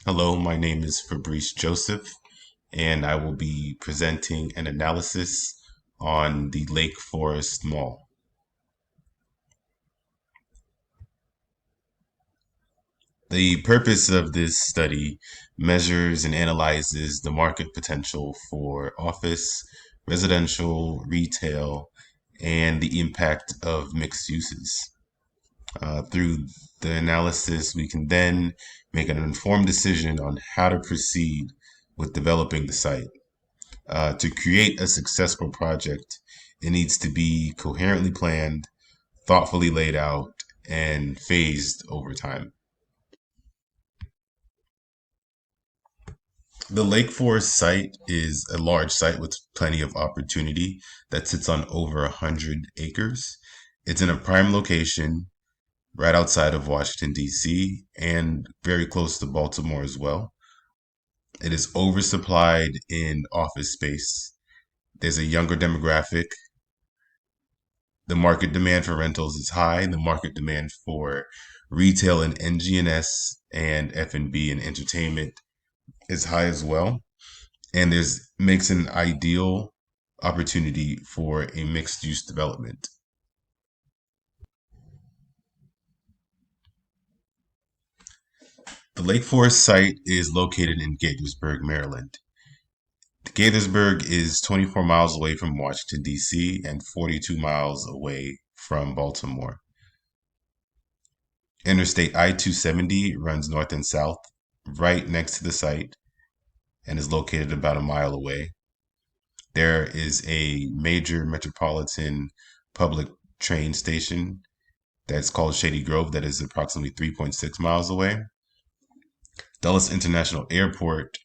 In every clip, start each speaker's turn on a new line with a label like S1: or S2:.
S1: Hello, my name is Fabrice Joseph, and I will be presenting an analysis on the Lakeforest Mall. The purpose of this study measures and analyzes the market potential for office, residential, retail, and the impact of mixed uses. Through the analysis, we can then make an informed decision on how to proceed with developing the site. To create a successful project, it needs to be coherently planned, thoughtfully laid out, and phased over time. The Lake Forest site is a large site with plenty of opportunity that sits on over 100 acres. It's in a prime location right outside of Washington, D.C., and very close to Baltimore as well. It is oversupplied in office space. There's a younger demographic. The market demand for rentals is high. The market demand for retail and NGNS and F&B and entertainment is high as well. And there's makes an ideal opportunity for a mixed use development. The Lake Forest site is located in Gaithersburg, Maryland. Gaithersburg is 24 miles away from Washington, D.C., and 42 miles away from Baltimore. Interstate I-270 runs north and south right next to the site and is located about a mile away. There is a major metropolitan public train station that's called Shady Grove that is approximately 3.6 miles away. Dulles International Airport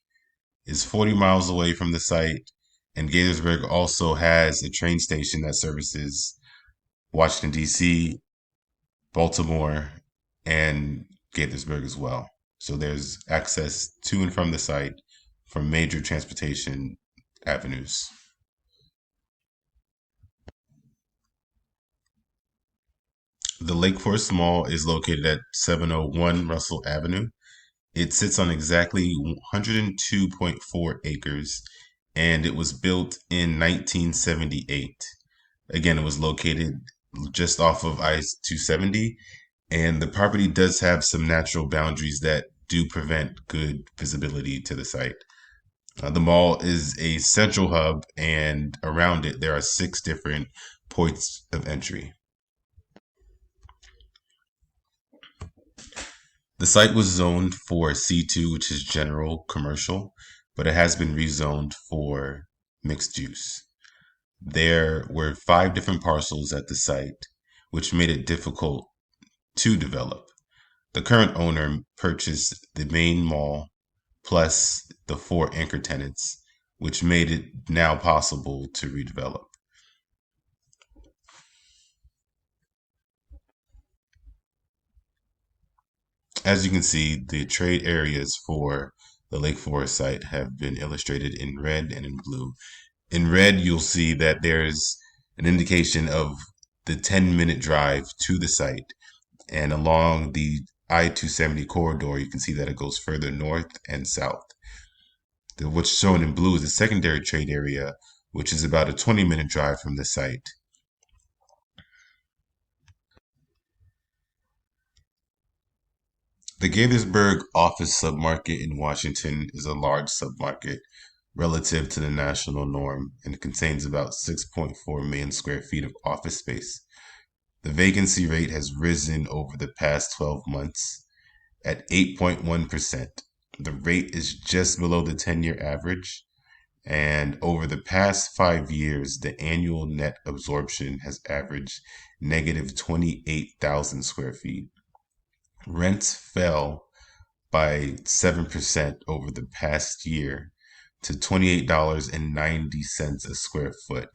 S1: is 40 miles away from the site, and Gaithersburg also has a train station that services Washington, D.C., Baltimore, and Gaithersburg as well. So there's access to and from the site from major transportation avenues. The Lake Forest Mall is located at 701 Russell Avenue. It sits on exactly 102.4 acres and it was built in 1978. Again, it was located just off of I-270, and the property does have some natural boundaries that do prevent good visibility to the site. The mall is a central hub, and around it, there are six different points of entry. The site was zoned for C2, which is general commercial, but it has been rezoned for mixed use. There were five different parcels at the site, which made it difficult to develop. The current owner purchased the main mall plus the four anchor tenants, which made it now possible to redevelop. As you can see, the trade areas for the Lake Forest site have been illustrated in red and in blue. In red, you'll see that there's an indication of the 10-minute drive to the site. And along the I-270 corridor, you can see that it goes further north and south. What's shown in blue is the secondary trade area, which is about a 20-minute drive from the site. The Gaithersburg office submarket in Washington is a large submarket relative to the national norm and contains about 6.4 million square feet of office space. The vacancy rate has risen over the past 12 months at 8.1%. The rate is just below the 10-year average. And over the past 5 years, the annual net absorption has averaged negative 28,000 square feet. Rents fell by 7% over the past year to $28.90 a square foot.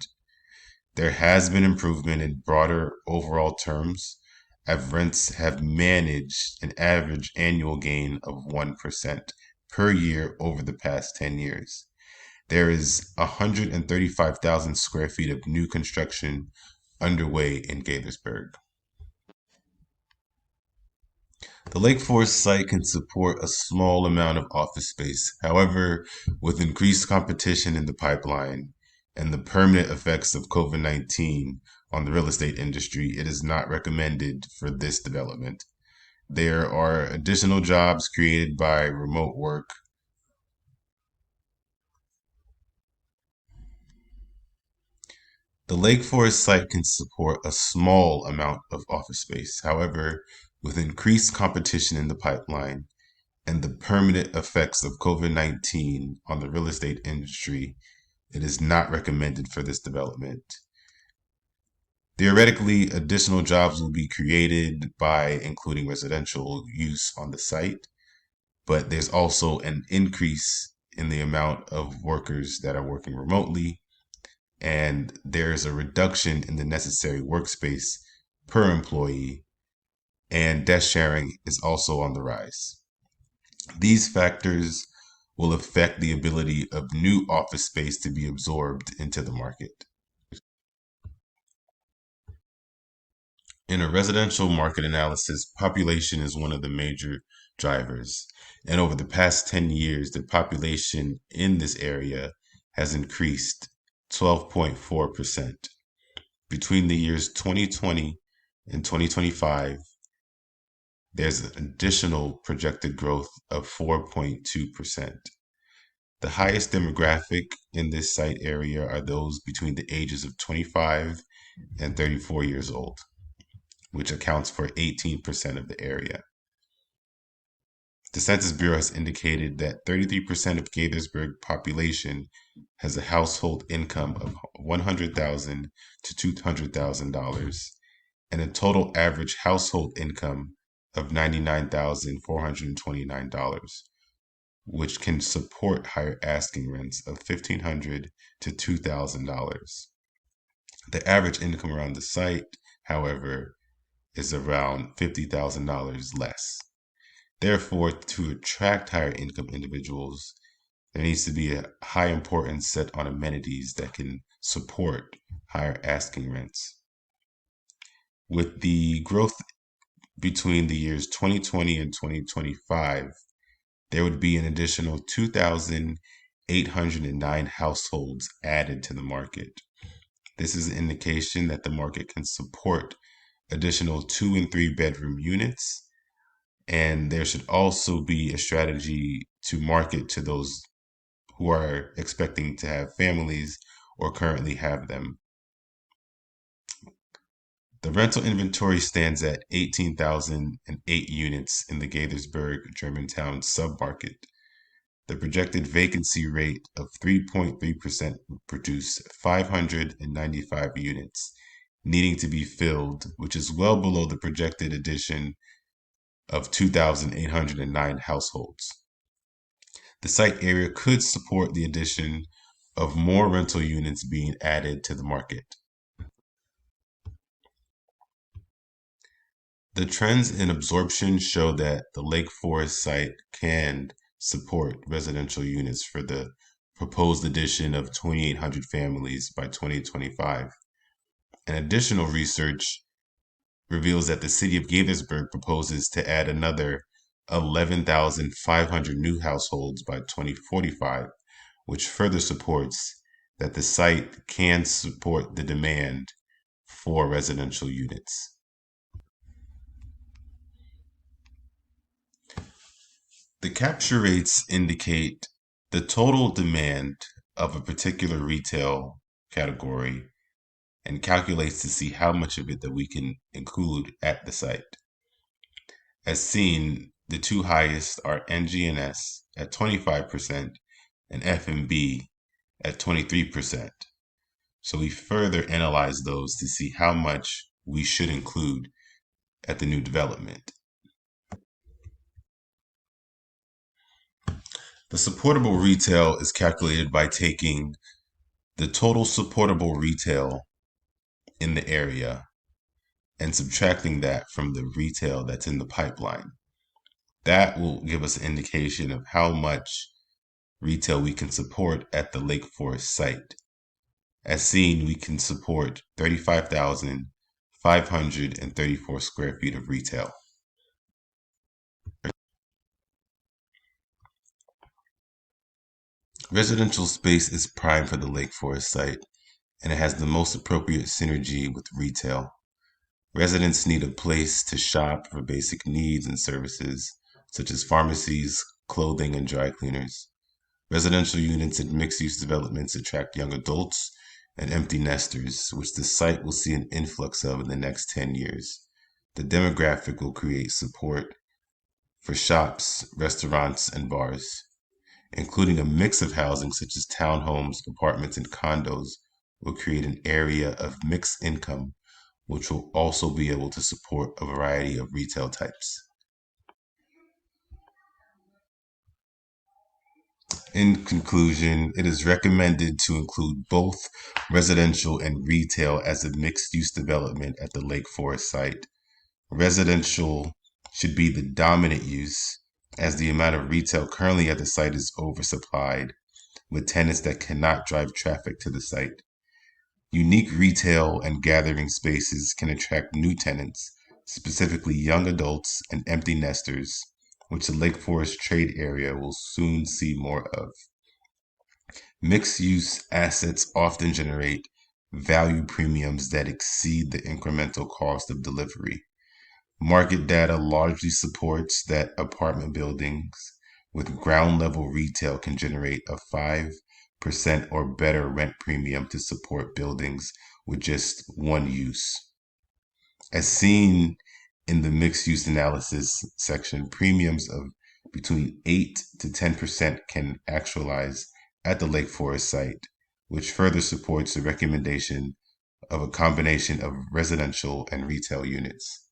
S1: There has been improvement in broader overall terms, as rents have managed an average annual gain of 1% per year over the past 10 years. There is 135,000 square feet of new construction underway in Gaithersburg. The Lakeforest site can support a small amount of office space. However, with increased competition in the pipeline and the permanent effects of COVID-19 on the real estate industry, it is not recommended for this development. There are additional jobs created by remote work. The Lake Forest site can support a small amount of office space. However, with increased competition in the pipeline and the permanent effects of COVID-19 on the real estate industry, it is not recommended for this development. Theoretically, additional jobs will be created by including residential use on the site, but there's also an increase in the amount of workers that are working remotely, and there's a reduction in the necessary workspace per employee, and desk sharing is also on the rise. These factors will affect the ability of new office space to be absorbed into the market. In a residential market analysis, population is one of the major drivers. And over the past 10 years, the population in this area has increased 12.4%. Between the years 2020 and 2025, there's an additional projected growth of 4.2%. The highest demographic in this site area are those between the ages of 25 and 34 years old, which accounts for 18% of the area. The Census Bureau has indicated that 33% of Gaithersburg population has a household income of $100,000 to $200,000 and a total average household income of $99,429, which can support higher asking rents of $1,500 to $2,000. The average income around the site, however, is around $50,000 less. Therefore, to attract higher income individuals, there needs to be a high importance set on amenities that can support higher asking rents. With the growth between the years 2020 and 2025, there would be an additional 2,809 households added to the market. This is an indication that the market can support additional 2 and 3 bedroom units, and there should also be a strategy to market to those who are expecting to have families or currently have them. The rental inventory stands at 18,008 units in the Gaithersburg Germantown submarket. The projected vacancy rate of 3.3% would produce 595 units needing to be filled, which is well below the projected addition of 2,809 households. The site area could support the addition of more rental units being added to the market. The trends in absorption show that the Lake Forest site can support residential units for the proposed addition of 2,800 families by 2025. And additional research reveals that the city of Gaithersburg proposes to add another 11,500 new households by 2045, which further supports that the site can support the demand for residential units. The capture rates indicate the total demand of a particular retail category and calculates to see how much of it that we can include at the site. As seen, the two highest are NG&S at 25% and F&B at 23%. So we further analyze those to see how much we should include at the new development. The supportable retail is calculated by taking the total supportable retail in the area and subtracting that from the retail that's in the pipeline. That will give us an indication of how much retail we can support at the Lake Forest site. As seen, we can support 35,534 square feet of retail. Residential space is prime for the Lakeforest site, and it has the most appropriate synergy with retail. Residents need a place to shop for basic needs and services, such as pharmacies, clothing, and dry cleaners. Residential units and mixed-use developments attract young adults and empty nesters, which the site will see an influx of in the next 10 years. The demographic will create support for shops, restaurants, and bars, including a mix of housing such as townhomes, apartments, and condos, will create an area of mixed income, which will also be able to support a variety of retail types. In conclusion, it is recommended to include both residential and retail as a mixed use development at the Lake Forest site. Residential should be the dominant use, as the amount of retail currently at the site is oversupplied, with tenants that cannot drive traffic to the site. Unique retail and gathering spaces can attract new tenants, specifically young adults and empty nesters, which the Lake Forest trade area will soon see more of. Mixed use assets often generate value premiums that exceed the incremental cost of delivery. Market data largely supports that apartment buildings with ground level retail can generate a 5% or better rent premium to support buildings with just one use. As seen in the mixed use analysis section, premiums of between 8 to 10% can actualize at the Lake Forest site, which further supports the recommendation of a combination of residential and retail units.